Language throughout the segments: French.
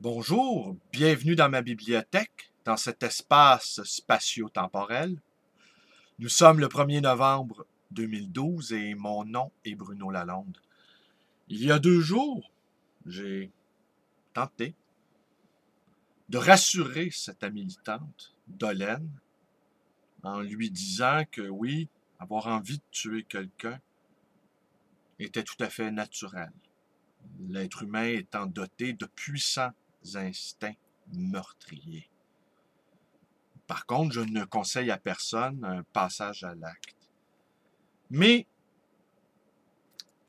Bonjour, bienvenue dans ma bibliothèque, dans cet espace spatio-temporel. Nous sommes le 1er novembre 2012 et mon nom est Bruno Lalonde. Il y a 2 jours, j'ai tenté de rassurer cette amie militante, Dolène, en lui disant que oui, avoir envie de tuer quelqu'un était tout à fait naturel. L'être humain étant doté de puissants instincts meurtriers. Par contre, je ne conseille à personne un passage à l'acte. Mais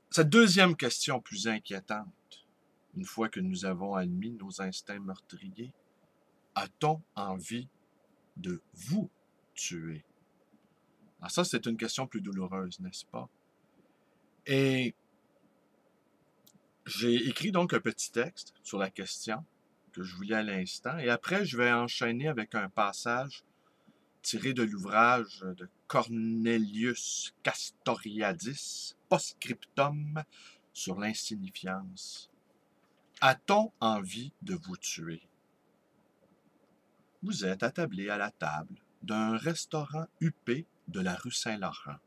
cette deuxième question plus inquiétante, une fois que nous avons admis nos instincts meurtriers, a-t-on envie de vous tuer? Alors ça, c'est une question plus douloureuse, n'est-ce pas? Et j'ai écrit donc un petit texte sur la question que je vous lis à l'instant, et après, je vais enchaîner avec un passage tiré de l'ouvrage de Cornelius Castoriadis, Postscriptum sur l'insignifiance. A-t-on envie de vous tuer? Vous êtes attablé à la table d'un restaurant huppé de la rue Saint-Laurent.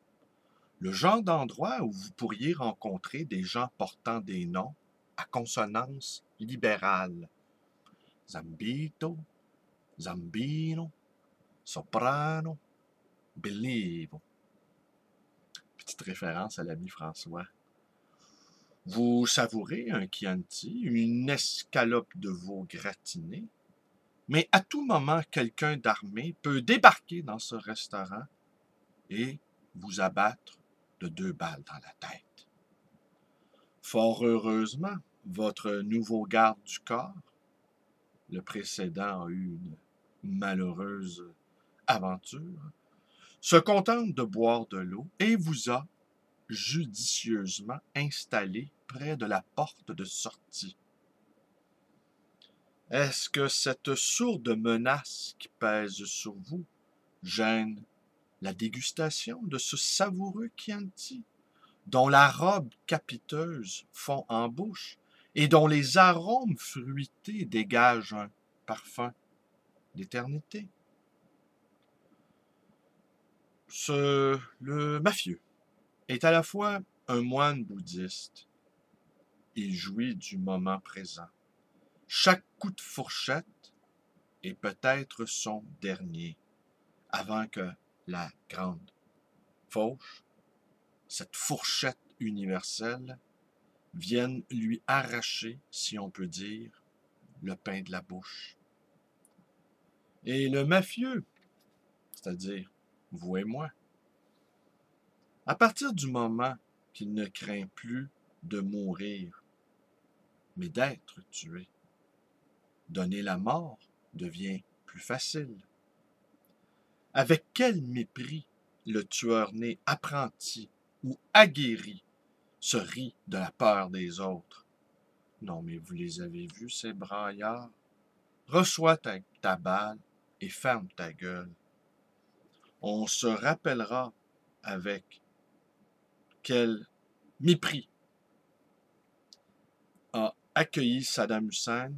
Le genre d'endroit où vous pourriez rencontrer des gens portant des noms à consonance libérale. Zambito, Zambino, Soprano, Bellivo. Petite référence à l'ami François. Vous savourez un Chianti, une escalope de veau gratiné, mais à tout moment, quelqu'un d'armé peut débarquer dans ce restaurant et vous abattre de 2 balles dans la tête. Fort heureusement, votre nouveau garde du corps, le précédent a eu une malheureuse aventure, se contente de boire de l'eau et vous a judicieusement installé près de la porte de sortie. Est-ce que cette sourde menace qui pèse sur vous gêne la dégustation de ce savoureux Chianti, dont la robe capiteuse fond en bouche et dont les arômes fruités dégagent un parfum d'éternité? Le mafieux est à la fois un moine bouddhiste. Il jouit du moment présent. Chaque coup de fourchette est peut-être son dernier, avant que la grande fauche, cette fourchette universelle, vienne lui arracher, si on peut dire, le pain de la bouche. Et le mafieux, c'est-à-dire vous et moi, à partir du moment qu'il ne craint plus de mourir, mais d'être tué, donner la mort devient plus facile. Avec quel mépris le tueur né apprenti ou aguerri se rit de la peur des autres. Non, mais vous les avez vus, ces braillards? Reçois ta balle et ferme ta gueule. On se rappellera avec quel mépris a accueilli Saddam Hussein,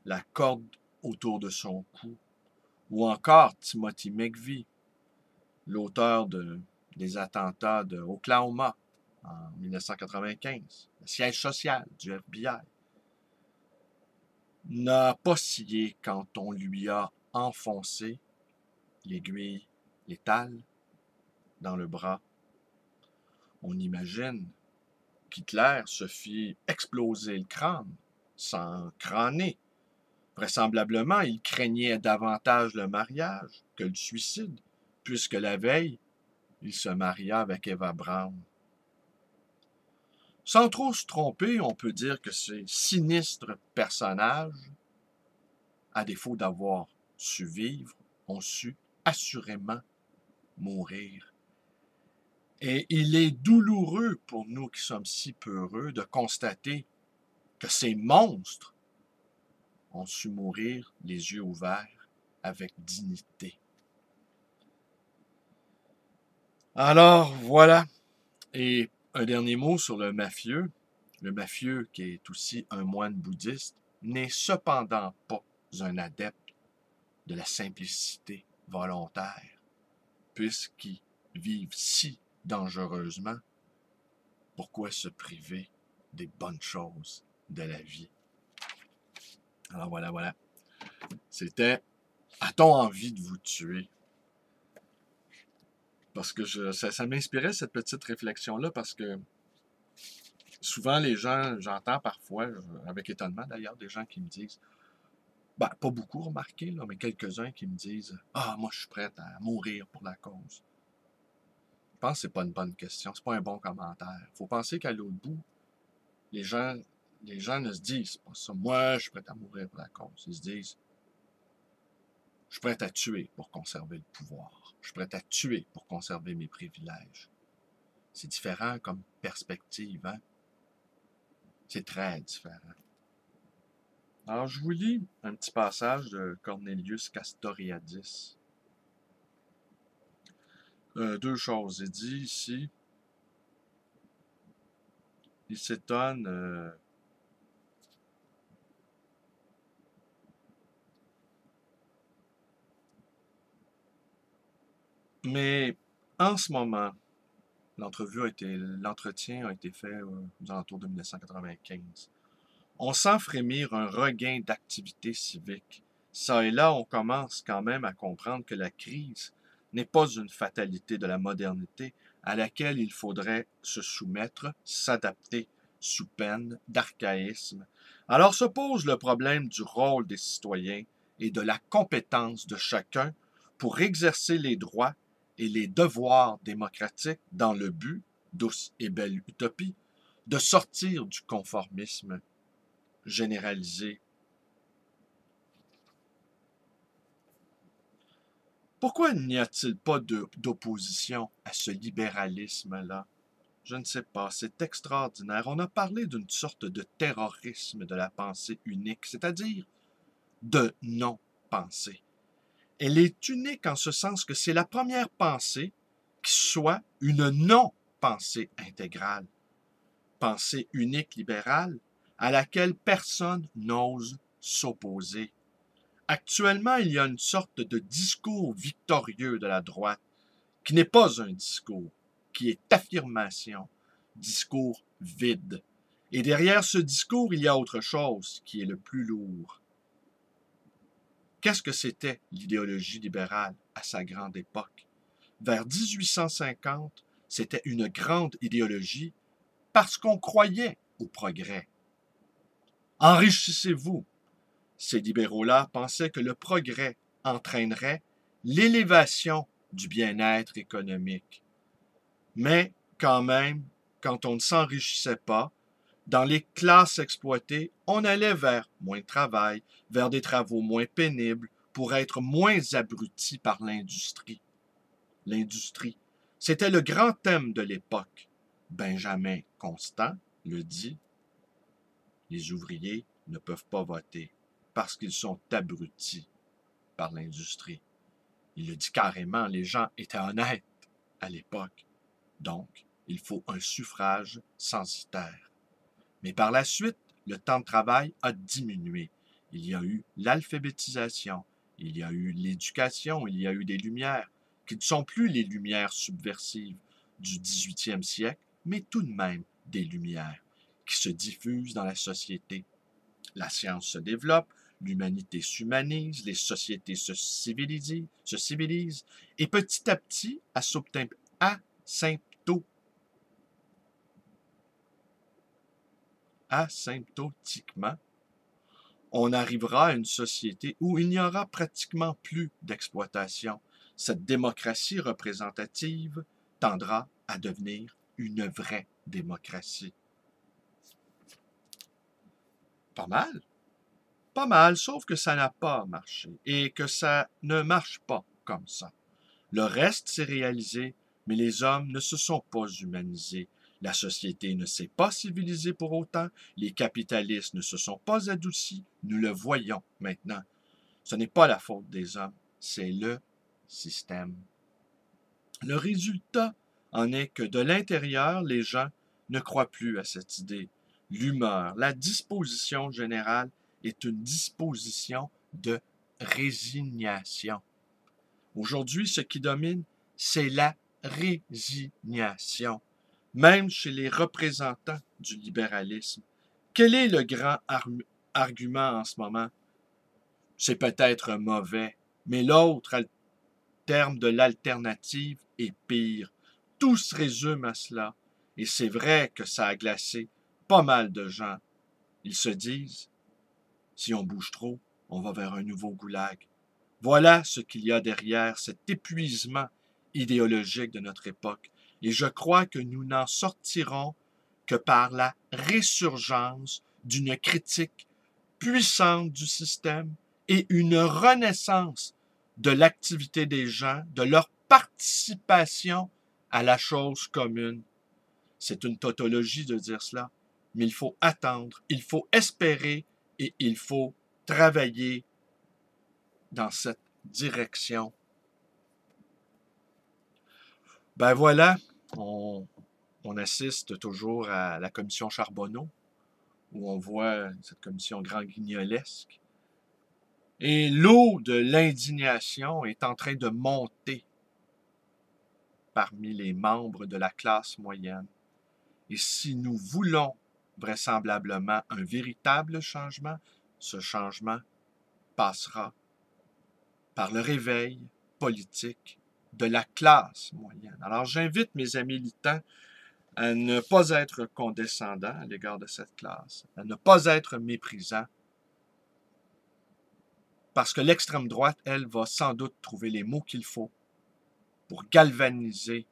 la corde autour de son cou, ou encore Timothy McVeigh, l'auteur des attentats de Oklahoma en 1995, le siège social du FBI, n'a pas scié quand on lui a enfoncé l'aiguille létale dans le bras. On imagine qu'Hitler se fit exploser le crâne sans crâner. Vraisemblablement, il craignait davantage le mariage que le suicide, puisque la veille, il se maria avec Eva Braun. Sans trop se tromper, on peut dire que ces sinistres personnages, à défaut d'avoir su vivre, ont su assurément mourir. Et il est douloureux pour nous qui sommes si peureux de constater que ces monstres ont su mourir les yeux ouverts avec dignité. Alors voilà, et un dernier mot sur le mafieux qui est aussi un moine bouddhiste. n'est cependant pas un adepte de la simplicité volontaire, puisqu'ils vivent si dangereusement. Pourquoi se priver des bonnes choses de la vie? Alors voilà. C'était « A-t-on envie de vous tuer? » Parce que ça m'inspirait cette petite réflexion-là, parce que souvent les gens, j'entends parfois, avec étonnement d'ailleurs, des gens qui me disent, ben, pas beaucoup remarqué, là, mais quelques-uns qui me disent « Ah, moi je suis prêt à mourir pour la cause. » Je pense que c'est pas une bonne question, c'est pas un bon commentaire. Il faut penser qu'à l'autre bout, les gens ne se disent pas ça. Moi, je suis prêt à mourir pour la cause. Ils se disent, je suis prêt à tuer pour conserver le pouvoir. Je suis prêt à tuer pour conserver mes privilèges. C'est différent comme perspective, hein? C'est très différent. Alors, je vous lis un petit passage de Cornelius Castoriadis. Deux choses. Il dit ici, il s'étonne... mais en ce moment, l'entretien a été fait aux alentours de 1995. On sent frémir un regain d'activité civique. Ça et là, on commence quand même à comprendre que la crise n'est pas une fatalité de la modernité à laquelle il faudrait se soumettre, s'adapter sous peine d'archaïsme. Alors se pose le problème du rôle des citoyens et de la compétence de chacun pour exercer les droits et les devoirs démocratiques dans le but, douce et belle utopie, de sortir du conformisme généralisé. Pourquoi n'y a-t-il pas d'opposition à ce libéralisme-là? Je ne sais pas, c'est extraordinaire. On a parlé d'une sorte de terrorisme de la pensée unique, c'est-à-dire de non-pensée. Elle est unique en ce sens que c'est la première pensée qui soit une non-pensée intégrale, pensée unique libérale, à laquelle personne n'ose s'opposer. Actuellement, il y a une sorte de discours victorieux de la droite, qui n'est pas un discours, qui est affirmation, discours vide. Et derrière ce discours, il y a autre chose qui est le plus lourd. Qu'est-ce que c'était l'idéologie libérale à sa grande époque? Vers 1850, c'était une grande idéologie parce qu'on croyait au progrès. Enrichissez-vous. Ces libéraux-là pensaient que le progrès entraînerait l'élévation du bien-être économique. Mais quand même, quand on ne s'enrichissait pas, dans les classes exploitées, on allait vers moins de travail, vers des travaux moins pénibles, pour être moins abrutis par l'industrie. L'industrie, c'était le grand thème de l'époque. Benjamin Constant le dit, les ouvriers ne peuvent pas voter parce qu'ils sont abrutis par l'industrie. Il le dit carrément, les gens étaient honnêtes à l'époque. Donc, il faut un suffrage censitaire. Mais par la suite, le temps de travail a diminué. Il y a eu l'alphabétisation, il y a eu l'éducation, il y a eu des lumières, qui ne sont plus les lumières subversives du 18e siècle, mais tout de même des lumières qui se diffusent dans la société. La science se développe, l'humanité s'humanise, les sociétés se civilisent, et petit à petit, asymptotiquement, on arrivera à une société où il n'y aura pratiquement plus d'exploitation. Cette démocratie représentative tendra à devenir une vraie démocratie. Pas mal. Pas mal, sauf que ça n'a pas marché et que ça ne marche pas comme ça. Le reste s'est réalisé, mais les hommes ne se sont pas humanisés. La société ne s'est pas civilisée pour autant, les capitalistes ne se sont pas adoucis, nous le voyons maintenant. Ce n'est pas la faute des hommes, c'est le système. Le résultat en est que de l'intérieur, les gens ne croient plus à cette idée. L'humeur, la disposition générale est une disposition de résignation. Aujourd'hui, ce qui domine, c'est la résignation, même chez les représentants du libéralisme. Quel est le grand argument en ce moment? C'est peut-être mauvais, mais l'autre terme de l'alternative est pire. Tout se résume à cela. Et c'est vrai que ça a glacé pas mal de gens. Ils se disent, si on bouge trop, on va vers un nouveau goulag. Voilà ce qu'il y a derrière cet épuisement idéologique de notre époque. Et je crois que nous n'en sortirons que par la résurgence d'une critique puissante du système et une renaissance de l'activité des gens, de leur participation à la chose commune. C'est une tautologie de dire cela, mais il faut attendre, il faut espérer et il faut travailler dans cette direction. Ben voilà, on assiste toujours à la commission Charbonneau, où on voit cette commission grand-guignolesque. Et l'eau de l'indignation est en train de monter parmi les membres de la classe moyenne. Et si nous voulons vraisemblablement un véritable changement, ce changement passera par le réveil politique de la classe moyenne. Alors j'invite mes amis militants à ne pas être condescendants à l'égard de cette classe, à ne pas être méprisants, parce que l'extrême droite, elle, va sans doute trouver les mots qu'il faut pour galvaniser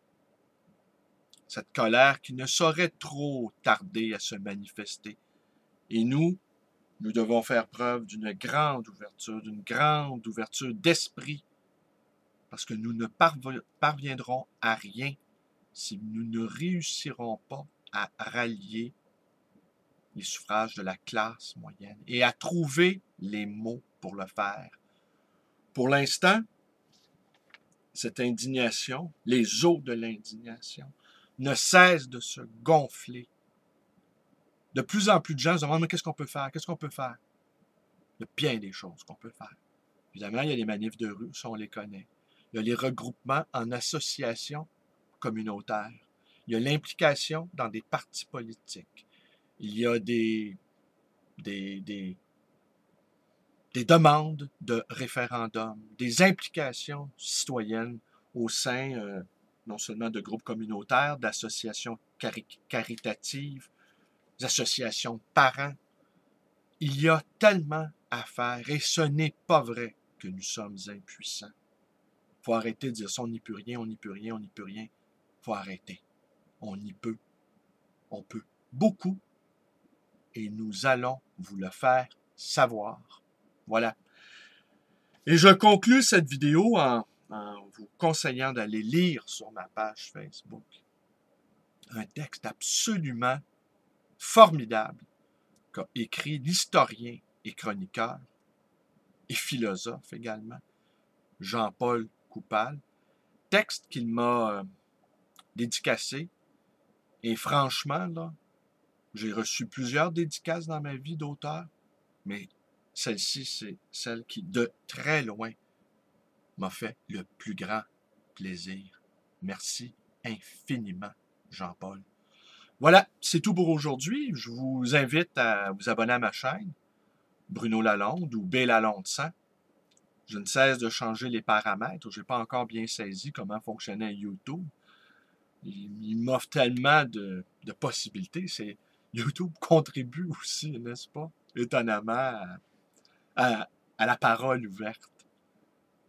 cette colère qui ne saurait trop tarder à se manifester. Et nous devons faire preuve d'une grande ouverture d'esprit, parce que nous ne parviendrons à rien si nous ne réussirons pas à rallier les suffrages de la classe moyenne et à trouver les mots pour le faire. Pour l'instant, cette indignation, les eaux de l'indignation, ne cessent de se gonfler. De plus en plus de gens se demandent, mais qu'est-ce qu'on peut faire? Qu'est-ce qu'on peut faire? Il y a bien des choses qu'on peut faire. Évidemment, il y a les manifs de rue, ça on les connaît. Il y a les regroupements en associations communautaires. Il y a l'implication dans des partis politiques. Il y a des demandes de référendum, des implications citoyennes au sein non seulement de groupes communautaires, d'associations caritatives, d'associations de parents. Il y a tellement à faire et ce n'est pas vrai que nous sommes impuissants. Il faut arrêter de dire ça, on n'y peut rien, on n'y peut rien, on n'y peut rien. Il faut arrêter. On y peut. On peut beaucoup et nous allons vous le faire savoir. Voilà. Et je conclus cette vidéo en vous conseillant d'aller lire sur ma page Facebook un texte absolument formidable qu'a écrit l'historien et chroniqueur et philosophe également, Jean-Paul Coupal, texte qu'il m'a dédicacé. Et franchement, là, j'ai reçu plusieurs dédicaces dans ma vie d'auteur, mais celle-ci, c'est celle qui, de très loin, m'a fait le plus grand plaisir. Merci infiniment, Jean-Paul. Voilà, c'est tout pour aujourd'hui. Je vous invite à vous abonner à ma chaîne, Bruno Lalonde ou B Lalonde 100. Je ne cesse de changer les paramètres. Je n'ai pas encore bien saisi comment fonctionnait YouTube. Il m'offre tellement de possibilités. YouTube contribue aussi, n'est-ce pas, étonnamment, à la parole ouverte.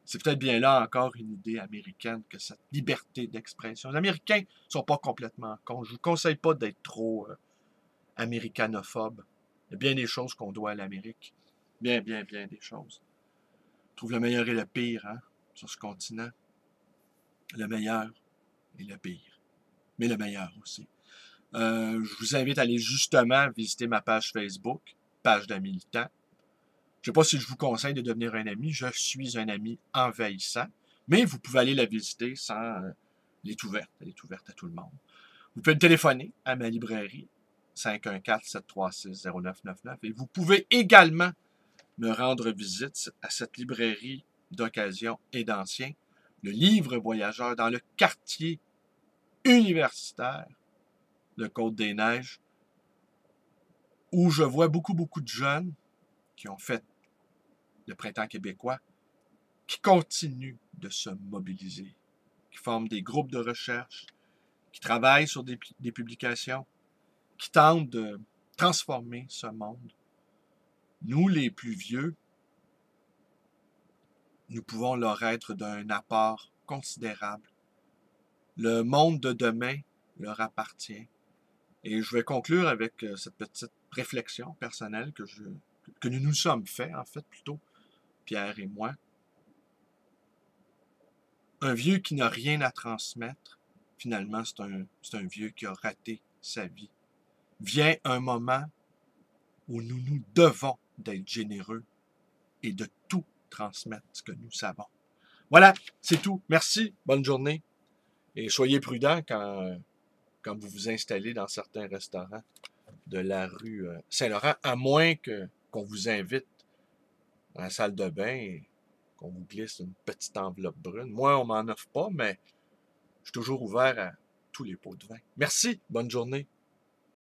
C'est peut-être bien là encore une idée américaine que cette liberté d'expression. Les Américains ne sont pas complètement cons. Je ne vous conseille pas d'être trop américanophobe. Il y a bien des choses qu'on doit à l'Amérique. Bien des choses. Je trouve le meilleur et le pire sur ce continent. Le meilleur et le pire. Mais le meilleur aussi. Je vous invite à aller justement visiter ma page Facebook, page d'un militant. Je ne sais pas si je vous conseille de devenir un ami. Je suis un ami envahissant. Mais vous pouvez aller la visiter sans... Elle est ouverte. Elle est ouverte à tout le monde. Vous pouvez me téléphoner à ma librairie, 514-736-0999. Et vous pouvez également me rendre visite à cette librairie d'occasion et d'anciens, le livre voyageur dans le quartier universitaire de Côte-des-Neiges, où je vois beaucoup de jeunes qui ont fait le printemps québécois, qui continuent de se mobiliser, qui forment des groupes de recherche, qui travaillent sur des publications, qui tentent de transformer ce monde. Nous, les plus vieux, nous pouvons leur être d'un apport considérable. Le monde de demain leur appartient. Et je vais conclure avec cette petite réflexion personnelle que nous nous sommes fait, en fait, plutôt, Pierre et moi. Un vieux qui n'a rien à transmettre, finalement, c'est un vieux qui a raté sa vie. Vient un moment où nous nous devons d'être généreux et de tout transmettre ce que nous savons. Voilà, c'est tout. Merci, bonne journée. Et soyez prudents quand vous vous installez dans certains restaurants de la rue Saint-Laurent, à moins qu'on vous invite dans la salle de bain et qu'on vous glisse une petite enveloppe brune. Moi, on m'en offre pas, mais je suis toujours ouvert à tous les pots de vin. Merci, bonne journée.